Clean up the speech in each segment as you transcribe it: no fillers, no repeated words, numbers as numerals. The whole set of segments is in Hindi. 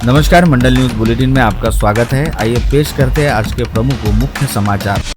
नमस्कार, मंडल न्यूज बुलेटिन में आपका स्वागत है। आइए पेश करते हैं आज के प्रमुख व मुख्य समाचार।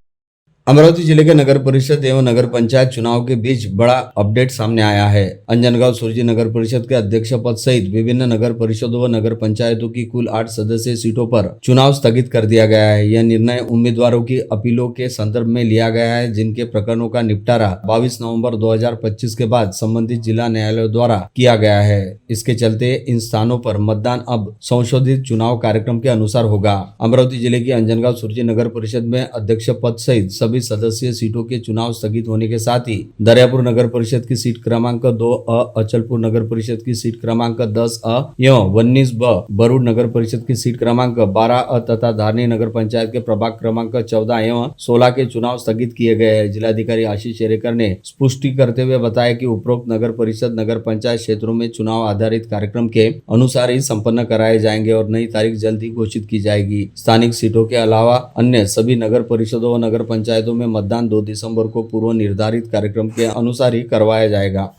अमरावती जिले के नगर परिषद एवं नगर पंचायत चुनाव के बीच बड़ा अपडेट सामने आया है। अंजनगांव सुरजी नगर परिषद के अध्यक्ष पद सहित विभिन्न नगर परिषदों व नगर पंचायतों की कुल 8 सदस्यीय सीटों पर चुनाव स्थगित कर दिया गया है। यह निर्णय उम्मीदवारों की अपीलों के संदर्भ में लिया गया है, जिनके प्रकरणों का निपटारा 22 नवंबर 2025 के बाद संबंधित जिला न्यायालय द्वारा किया गया है। इसके चलते इन स्थानों पर मतदान अब संशोधित चुनाव कार्यक्रम के अनुसार होगा। अमरावती जिले की अंजनगांव सुरजी नगर परिषद में अध्यक्ष पद सहित सभी सदस्यीय सीटों के चुनाव स्थगित होने के साथ ही दरियापुर नगर परिषद की सीट क्रमांक 2A, अचलपुर नगर परिषद की सीट क्रमांक 10A एवं 19B, बरूड नगर परिषद की सीट क्रमांक 12A तथा धारनी नगर पंचायत के प्रभाग क्रमांक 14 एवं 16 के चुनाव स्थगित किए गए हैं। जिलाधिकारी आशीष शेरेकर ने पुष्टि करते हुए बताया कि उपरोक्त नगर परिषद नगर पंचायत क्षेत्रों में चुनाव आधारित कार्यक्रम के अनुसार ही संपन्न कराए जाएंगे और नई तारीख जल्द ही घोषित की जाएगी। स्थानिक सीटों के अलावा अन्य सभी नगर परिषदों व नगर पंचायतों में मतदान 2 दिसंबर को पूर्व निर्धारित कार्यक्रम के अनुसार ही करवाया जाएगा।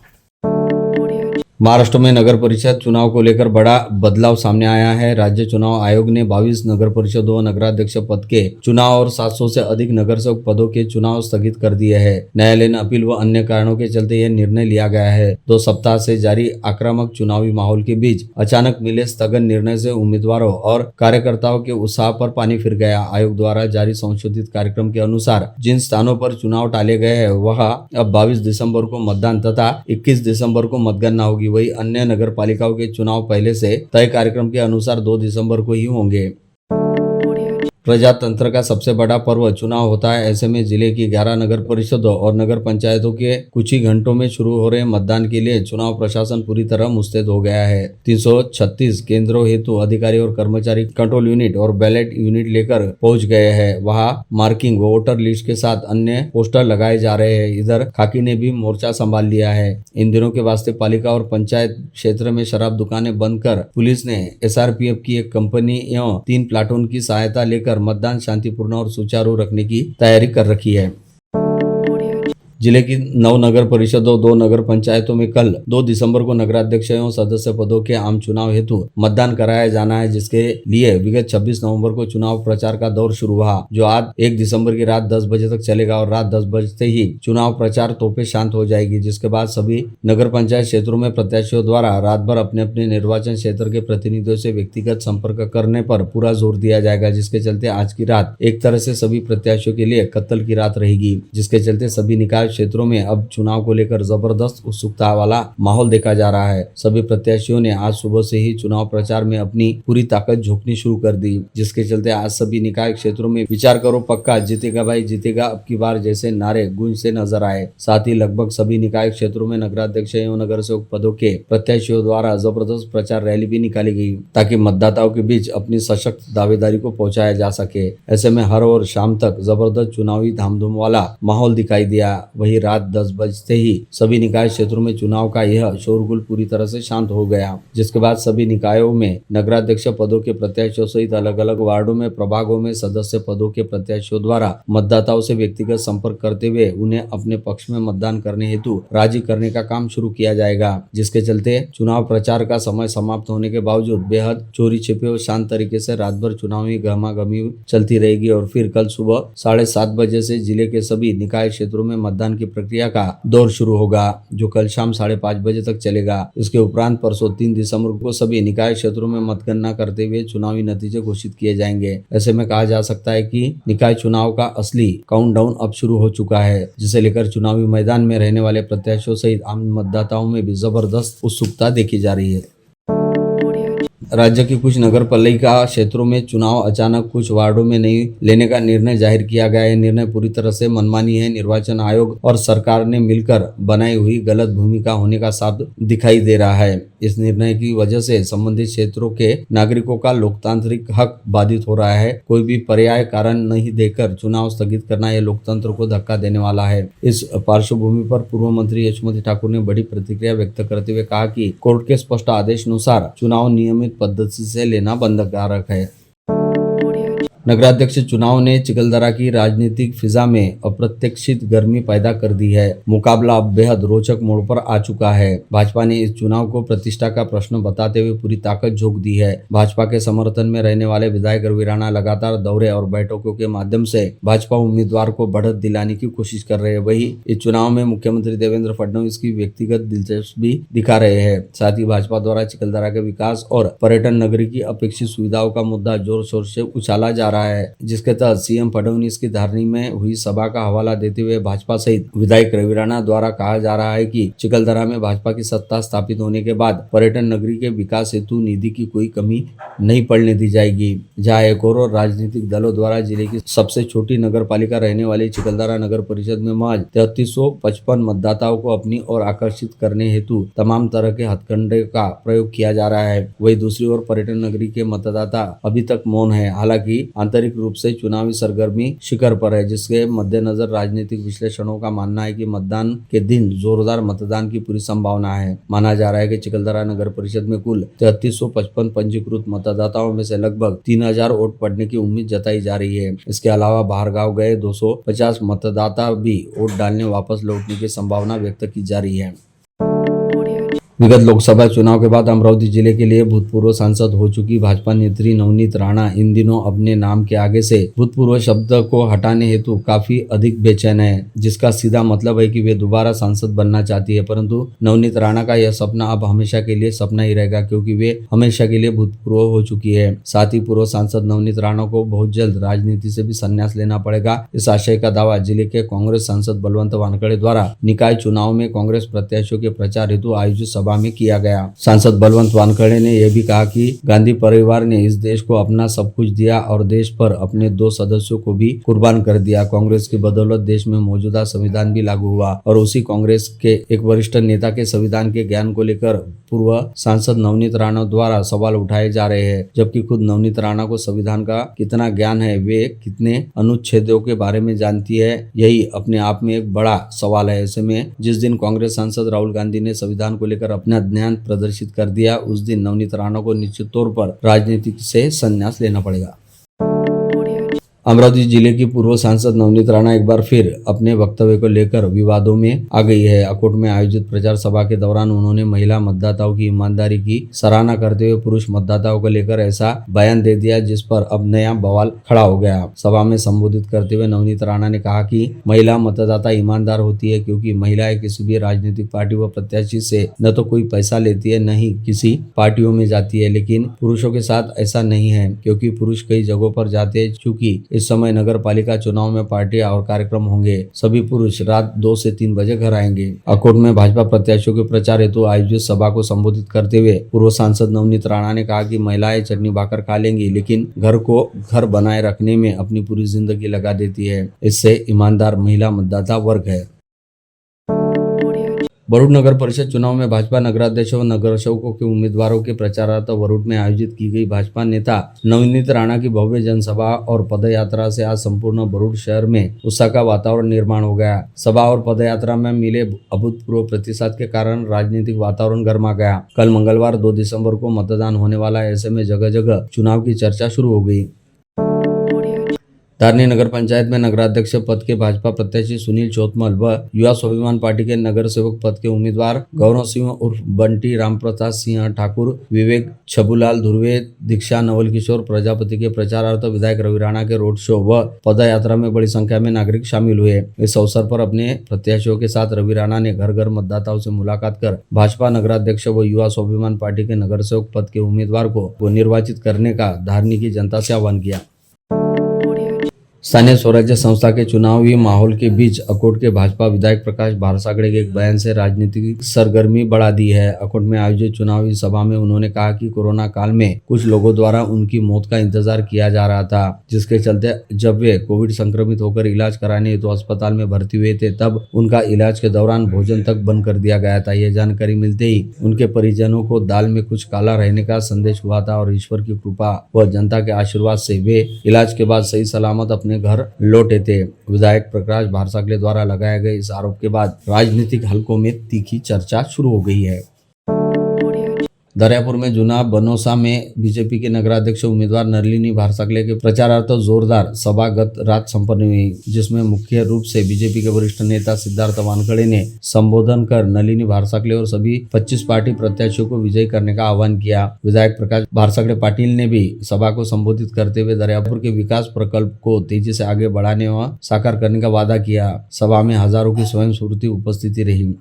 महाराष्ट्र में नगर परिषद चुनाव को लेकर बड़ा बदलाव सामने आया है। राज्य चुनाव आयोग ने 22 नगर परिषदों व नगराध्यक्ष पद के चुनाव और 700 से अधिक नगर सेवक पदों के चुनाव स्थगित कर दिए हैं। न्यायालय ने अपील व अन्य कारणों के चलते यह निर्णय लिया गया है। 2 सप्ताह से जारी आक्रामक चुनावी माहौल के बीच अचानक मिले स्थगन निर्णय से उम्मीदवारों और कार्यकर्ताओं के उत्साह पर पानी फिर गया। आयोग द्वारा जारी संशोधित कार्यक्रम के अनुसार जिन स्थानों पर चुनाव टाले गए हैं वहां अब 22 दिसंबर को मतदान तथा 21 दिसंबर को मतगणना होगी। वही अन्य नगर पालिकाओं के चुनाव पहले से तय कार्यक्रम के अनुसार 2 दिसंबर को ही होंगे। प्रजातंत्र का सबसे बड़ा पर्व चुनाव होता है। ऐसे में जिले की 11 नगर परिषदों और नगर पंचायतों के कुछ ही घंटों में शुरू हो रहे मतदान के लिए चुनाव प्रशासन पूरी तरह मुस्तैद हो गया है। 336 केंद्रों हेतु अधिकारी और कर्मचारी कंट्रोल यूनिट और बैलेट यूनिट लेकर पहुंच गए हैं। वहां मार्किंग वोटर लिस्ट के साथ अन्य पोस्टर लगाए जा रहे हैं। इधर खाकी ने भी मोर्चा संभाल लिया है। इन दिनों के वास्ते पालिका और पंचायत क्षेत्र में शराब दुकानें बंद कर पुलिस ने SRPF की एक कंपनी एवं 3 प्लाटून की सहायता लेकर मतदान शांतिपूर्ण और सुचारू रखने की तैयारी कर रखी है। जिले की 9 नगर परिषदों 2 नगर पंचायतों में कल 2 दिसंबर को नगराध्यक्ष एवं सदस्य पदों के आम चुनाव हेतु मतदान कराया जाना है, जिसके लिए विगत 26 नवंबर को चुनाव प्रचार का दौर शुरू हुआ, जो आज 1 दिसंबर की रात 10 बजे तक चलेगा और रात 10 बजते ही चुनाव प्रचार तोपें शांत हो जाएगी। जिसके बाद सभी नगर पंचायत क्षेत्रों में प्रत्याशियों द्वारा रात भर अपने अपने निर्वाचन क्षेत्र के प्रतिनिधियों से व्यक्तिगत संपर्क करने पर पूरा जोर दिया जाएगा। जिसके चलते आज की रात एक तरह से सभी प्रत्याशियों के लिए कत्ल की रात रहेगी। जिसके चलते सभी निकाय क्षेत्रों में अब चुनाव को लेकर जबरदस्त उत्सुकता वाला माहौल देखा जा रहा है। सभी प्रत्याशियों ने आज सुबह से ही चुनाव प्रचार में अपनी पूरी ताकत झोंकनी शुरू कर दी। जिसके चलते आज सभी निकाय क्षेत्रों में विचार करो पक्का, जीतेगा भाई जीतेगा अब की बार जैसे नारे गूंजते नजर आए। साथ ही लगभग सभी निकाय क्षेत्रों में नगराध्यक्ष एवं नगर सेवक पदों के प्रत्याशियों द्वारा जबरदस्त प्रचार रैली भी निकाली गई, ताकि मतदाताओं के बीच अपनी सशक्त दावेदारी को पहुंचाया जा सके। ऐसे में हर और शाम तक जबरदस्त चुनावी धामधूम वाला माहौल दिखाई दिया। वही रात 10 बजते ही सभी निकाय क्षेत्रों में चुनाव का यह शोरगुल पूरी तरह से शांत हो गया। जिसके बाद सभी निकायों में नगराध्यक्ष पदों के प्रत्याशियों सहित अलग अलग वार्डों में प्रभागों में सदस्य पदों के प्रत्याशियों द्वारा मतदाताओं से व्यक्तिगत संपर्क करते हुए उन्हें अपने पक्ष में मतदान करने हेतु राजी करने का काम शुरू किया जाएगा। जिसके चलते चुनाव प्रचार का समय समाप्त होने के बावजूद बेहद चोरी छिपे और शांत तरीके से रात भर चुनावी गहमागहमी चलती रहेगी और फिर कल सुबह 7:30 बजे से जिले के सभी निकाय क्षेत्रों में मतदान की प्रक्रिया का दौर शुरू होगा, जो कल शाम 5:30 बजे तक चलेगा। इसके उपरांत परसों 3 दिसंबर को सभी निकाय क्षेत्रों में मतगणना करते हुए चुनावी नतीजे घोषित किए जाएंगे। ऐसे में कहा जा सकता है कि निकाय चुनाव का असली काउंटडाउन अब शुरू हो चुका है, जिसे लेकर चुनावी मैदान में रहने वाले प्रत्याशियों सहित आम मतदाताओं में भी जबरदस्त उत्सुकता देखी जा रही है। राज्य की कुछ नगर पालिका क्षेत्रों में चुनाव अचानक कुछ वार्डों में नहीं लेने का निर्णय जाहिर किया गया है। निर्णय पूरी तरह से मनमानी है। निर्वाचन आयोग और सरकार ने मिलकर बनाई हुई गलत भूमिका होने का साफ दिखाई दे रहा है। इस निर्णय की वजह से संबंधित क्षेत्रों के नागरिकों का लोकतांत्रिक हक बाधित हो रहा है। कोई भी पर्याय कारण नहीं देकर चुनाव स्थगित करना यह लोकतंत्र को धक्का देने वाला है। इस पार्श्वभूमि पर पूर्व मंत्री यशोमती ठाकुर ने बड़ी प्रतिक्रिया व्यक्त करते हुए कहा कि कोर्ट के स्पष्ट आदेश अनुसार चुनाव नियमित पद्धति से लेना बंधनकारक है। नगराध्यक्ष चुनाव ने चिखलदरा की राजनीतिक फिजा में अप्रत्याशित गर्मी पैदा कर दी है। मुकाबला अब बेहद रोचक मोड़ पर आ चुका है। भाजपा ने इस चुनाव को प्रतिष्ठा का प्रश्न बताते हुए पूरी ताकत झोंक दी है। भाजपा के समर्थन में रहने वाले विधायक रवि राणा लगातार दौरे और बैठकों के माध्यम से भाजपा उम्मीदवार को बढ़त दिलाने की कोशिश कर रहे हैं। वहीं इस चुनाव में मुख्यमंत्री देवेंद्र फडणवीस की व्यक्तिगत दिलचस्पी दिखा रहे हैं। साथ ही भाजपा द्वारा चिखलदरा के विकास और पर्यटन नगरी की अपेक्षित सुविधाओं का मुद्दा जोर शोर से उछाला जा रहा है, जिसके तहत सीएम फडणवीस की धारनी में हुई सभा का हवाला देते हुए भाजपा सहित विधायक रवि राणा द्वारा कहा जा रहा है कि चिखलदरा में भाजपा की सत्ता स्थापित होने के बाद पर्यटन नगरी के विकास हेतु निधि की कोई कमी नहीं पड़ने दी जाएगी। जहां एक और राजनीतिक दलों द्वारा जिले की सबसे छोटी नगर पालिका रहने वाली चिखलदरा नगर परिषद में महज 3355 मतदाताओं को अपनी ओर आकर्षित करने हेतु तमाम तरह के हथकंडे का प्रयोग किया जा रहा है। वही दूसरी ओर पर्यटन नगरी के मतदाता अभी तक मौन है। हालांकि आंतरिक रूप से चुनावी सरगर्मी शिखर पर है, जिसके मद्देनजर राजनीतिक विश्लेषणों का मानना है कि मतदान के दिन जोरदार मतदान की पूरी संभावना है। माना जा रहा है कि चिखलदरा नगर परिषद में कुल 3355 पंजीकृत मतदाताओं में से लगभग 3000 वोट पड़ने की उम्मीद जताई जा रही है। इसके अलावा बाहर गांव गए 250 मतदाता भी वोट डालने वापस लौटने की संभावना व्यक्त की जा रही है। विगत लोकसभा चुनाव के बाद अमरावती जिले के लिए भूतपूर्व सांसद हो चुकी भाजपा नेत्री नवनीत राणा इन दिनों अपने नाम के आगे से भूतपूर्व शब्द को हटाने हेतु काफी अधिक बेचैन है, जिसका सीधा मतलब है कि वे दोबारा सांसद बनना चाहती है। परंतु नवनीत राणा का यह सपना अब हमेशा के लिए सपना ही रहेगा, क्योंकि वे हमेशा के लिए भूतपूर्व हो चुकी है। साथ ही पूर्व सांसद नवनीत राणा को बहुत जल्द राजनीति से भी संन्यास लेना पड़ेगा। इस आशय का दावा जिले के कांग्रेस सांसद बलवंत वानखड़े द्वारा निकाय चुनाव में कांग्रेस प्रत्याशियों के प्रचार हेतु आयोजित सभा में किया गया। सांसद बलवंत वानखड़े ने यह भी कहा कि गांधी परिवार ने इस देश को अपना सब कुछ दिया और देश पर अपने 2 सदस्यों को भी कुर्बान कर दिया। कांग्रेस की बदौलत देश में मौजूदा संविधान भी लागू हुआ और उसी कांग्रेस के एक वरिष्ठ नेता के संविधान के ज्ञान को लेकर पूर्व सांसद नवनीत राणा द्वारा सवाल उठाए जा रहे हैं। जबकि खुद नवनीत राणा को संविधान का कितना ज्ञान है, वे कितने अनुच्छेदों के बारे में जानती है, यही अपने आप में एक बड़ा सवाल है। ऐसे में जिस दिन कांग्रेस सांसद राहुल गांधी ने संविधान को लेकर अपना ज्ञान प्रदर्शित कर दिया, उस दिन नवनीत राणा को निश्चित तौर पर राजनीति से संन्यास लेना पड़ेगा। अमरावती जिले की पूर्व सांसद नवनीत राणा एक बार फिर अपने वक्तव्य को लेकर विवादों में आ गई है। अकोट में आयोजित प्रचार सभा के दौरान उन्होंने महिला मतदाताओं की ईमानदारी की सराहना करते हुए पुरुष मतदाताओं को लेकर ऐसा बयान दे दिया जिस पर अब नया बवाल खड़ा हो गया। सभा में संबोधित करते हुए नवनीत राणा ने कहा कि महिला मतदाता ईमानदार होती है, क्योंकि महिलाएं किसी भी राजनीतिक पार्टी व प्रत्याशी से न तो कोई पैसा लेती है, न ही किसी पार्टियों में जाती है। लेकिन पुरुषों के साथ ऐसा नहीं है, क्योंकि पुरुष कई जगहों पर जाते हैं। चूंकि इस समय नगर पालिका चुनाव में पार्टियां और कार्यक्रम होंगे, सभी पुरुष रात 2 से 3 बजे घर आएंगे। अकोट में भाजपा प्रत्याशियों के प्रचार हेतु आयोजित सभा को संबोधित करते हुए पूर्व सांसद नवनीत राणा ने कहा कि महिलाएं चटनी भाकर खा लेंगी, लेकिन घर को घर बनाए रखने में अपनी पूरी जिंदगी लगा देती है। इससे ईमानदार महिला मतदाता वर्ग है। वरुड नगर परिषद चुनाव में भाजपा नगराध्यक्ष व नगर सेवकों के उम्मीदवारों के प्रचारार्थ वरुड में आयोजित की गई भाजपा नेता नवनीत राणा की भव्य जनसभा और पदयात्रा से आज संपूर्ण वरुड शहर में उत्साह का वातावरण निर्माण हो गया। सभा और पदयात्रा में मिले अभूतपूर्व प्रतिसाद के कारण राजनीतिक वातावरण गर्मा गया। कल मंगलवार 2 दिसंबर को मतदान होने वाला है, ऐसे में जगह जगह चुनाव की चर्चा शुरू हो गई। धारनी नगर पंचायत में नगराध्यक्ष पद के भाजपा प्रत्याशी सुनील चौतमल व युवा स्वाभिमान पार्टी के नगर सेवक पद के उम्मीदवार गौरव सिंह उर्फ बंटी रामप्रसाद सिंह ठाकुर, विवेक छबुलाल धुर्वे, दीक्षा नवल किशोर प्रजापति के प्रचारार्थ विधायक रवि राणा के रोड शो व पदयात्रा में बड़ी संख्या में नागरिक शामिल हुए। इस अवसर पर अपने प्रत्याशियों के साथ रवि राणा ने घर घर मतदाताओं से मुलाकात कर भाजपा नगराध्यक्ष व युवा स्वाभिमान पार्टी के नगर सेवक पद के उम्मीदवार को निर्वाचित करने का धारनी की जनता से आह्वान किया। स्थानीय स्वराज्य संस्था के चुनावी माहौल के बीच अकोट के भाजपा विधायक प्रकाश भारसागड़े के एक बयान से राजनीतिक सरगर्मी बढ़ा दी है। अकोट में आयोजित चुनावी सभा में उन्होंने कहा कि कोरोना काल में कुछ लोगों द्वारा उनकी मौत का इंतजार किया जा रहा था, जिसके चलते जब वे कोविड संक्रमित होकर इलाज कराने हेतु अस्पताल में भर्ती हुए थे, तब उनका इलाज के दौरान भोजन तक बंद कर दिया गया था। यह जानकारी मिलते ही उनके परिजनों को दाल में कुछ काला रहने का संदेश हुआ था और ईश्वर की कृपा व जनता के आशीर्वाद से वे इलाज के बाद सही सलामत अपने घर लौटे थे। विधायक प्रकाश भारसागड़े द्वारा लगाए गए इस आरोप के बाद राजनीतिक हलकों में तीखी चर्चा शुरू हो गई है। दर्यापुर में जुना बनोसा में बीजेपी के नगराध्यक्ष उम्मीदवार नलिनी भारसाकले के प्रचारार्थ जोरदार सभा गत रात संपन्न हुई, जिसमें मुख्य रूप से बीजेपी के वरिष्ठ नेता सिद्धार्थ वानखड़े ने संबोधन कर नलिनी भारसाकले और सभी 25 पार्टी प्रत्याशियों को विजयी करने का आह्वान किया। विधायक प्रकाश भारसाकले पाटिल ने भी सभा को संबोधित करते हुए दर्यापुर के विकास प्रकल्प को तेजी से आगे बढ़ाने व साकार करने का वादा किया। सभा में हजारों की स्वयं स्फूर्ति उपस्थिति रही।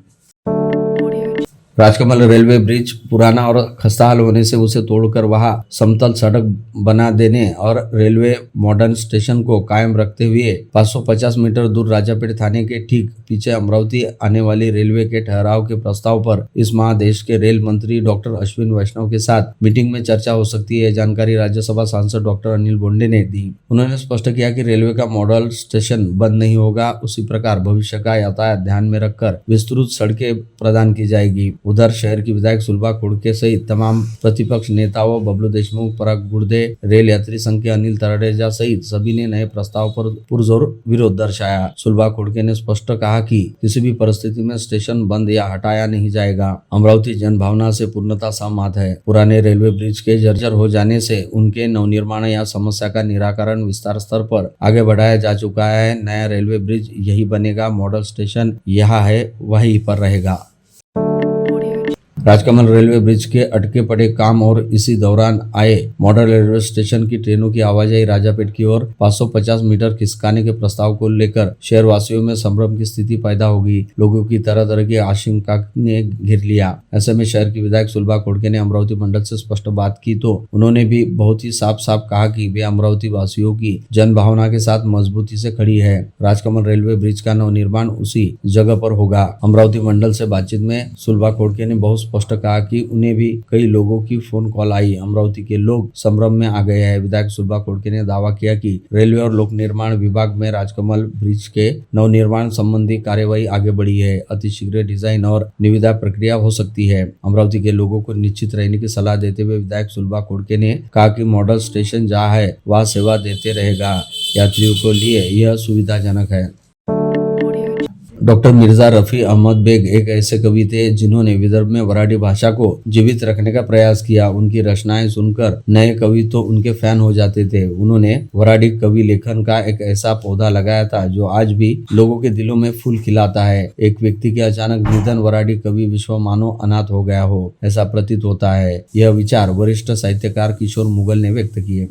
राजकमल रेलवे ब्रिज पुराना और खस्ताहाल होने से उसे तोड़कर वहां समतल सड़क बना देने और रेलवे मॉडर्न स्टेशन को कायम रखते हुए 550 मीटर दूर राजापेट थाने के ठीक पीछे अमरावती आने वाली रेलवे के ठहराव के प्रस्ताव पर इस माह देश के रेल मंत्री डॉक्टर अश्विन वैष्णव के साथ मीटिंग में चर्चा हो सकती है। जानकारी राज्यसभा सांसद डॉक्टर अनिल बोंडे ने दी। उन्होंने स्पष्ट किया कि रेलवे का मॉडल स्टेशन बंद नहीं होगा, उसी प्रकार भविष्य का यातायात ध्यान में रखकर विस्तृत सड़कें प्रदान की जाएगी। उधर शहर की विधायक सुलभा खोड़के सहित तमाम प्रतिपक्ष नेताओं बबलू देशमुख, पराग गुर्दे, रेल यात्री संघ के अनिल तराडेजा सहित सभी ने नए प्रस्ताव पर पुरजोर विरोध दर्शाया। सुलभा खोड़के ने स्पष्ट कहा कि किसी भी परिस्थिति में स्टेशन बंद या हटाया नहीं जाएगा। अमरावती जनभावना से पूर्णतः सहमत है। पुराने रेलवे ब्रिज के जर्जर हो जाने से उनके नवनिर्माण या समस्या का निराकरण विस्तार स्तर पर आगे बढ़ाया जा चुका है। नया रेलवे ब्रिज यही बनेगा, मॉडल स्टेशन यहाँ है वहीं पर रहेगा। राजकमल रेलवे ब्रिज के अटके पड़े काम और इसी दौरान आए मॉडल रेलवे स्टेशन की ट्रेनों की आवाजाही राजापेट की ओर 550 मीटर खिसकाने के प्रस्ताव को लेकर शहरवासियों में संभ्रम की स्थिति पैदा हो गई। लोगों की तरह तरह की आशंका ने घेर लिया। ऐसे में शहर की विधायक सुलभा खोड़के ने अमरावती मंडल से स्पष्ट बात की तो उन्होंने भी बहुत ही साफ साफ कहा कि वे अमरावती वासियों की जन भावना के साथ मजबूती से खड़ी है। राजकमल रेलवे ब्रिज का नवनिर्माण उसी जगह पर होगा। अमरावती मंडल से बातचीत में सुलभा खोड़के ने बहुत स्पष्ट कहा कि उन्हें भी कई लोगों की फोन कॉल आई। अमरावती के लोग संभ्रम में आ गए हैं। विधायक सुलभा खोड़के ने दावा किया कि रेलवे और लोक निर्माण विभाग में राजकमल ब्रिज के नवनिर्माण संबंधी कार्यवाही आगे बढ़ी है। अतिशीघ्र डिजाइन और निविदा प्रक्रिया हो सकती है। अमरावती के लोगों को निश्चित रहने की सलाह देते हुए विधायक सुलभा खोड़के ने कहा कि मॉडल स्टेशन जहाँ है वहाँ सेवा देते रहेगा। यात्रियों को लिए यह सुविधाजनक है। डॉक्टर मिर्जा रफी अहमद बेग एक ऐसे कवि थे जिन्होंने विदर्भ में वराडी भाषा को जीवित रखने का प्रयास किया। उनकी रचनाएं सुनकर नए कवि तो उनके फैन हो जाते थे। उन्होंने वराडी कवि लेखन का एक ऐसा पौधा लगाया था जो आज भी लोगों के दिलों में फूल खिलाता है। एक व्यक्ति के अचानक निधन वराडी कवि विश्व मानो अनाथ हो गया हो, ऐसा प्रतीत होता है। यह विचार वरिष्ठ साहित्यकार किशोर मुगल ने व्यक्त किए।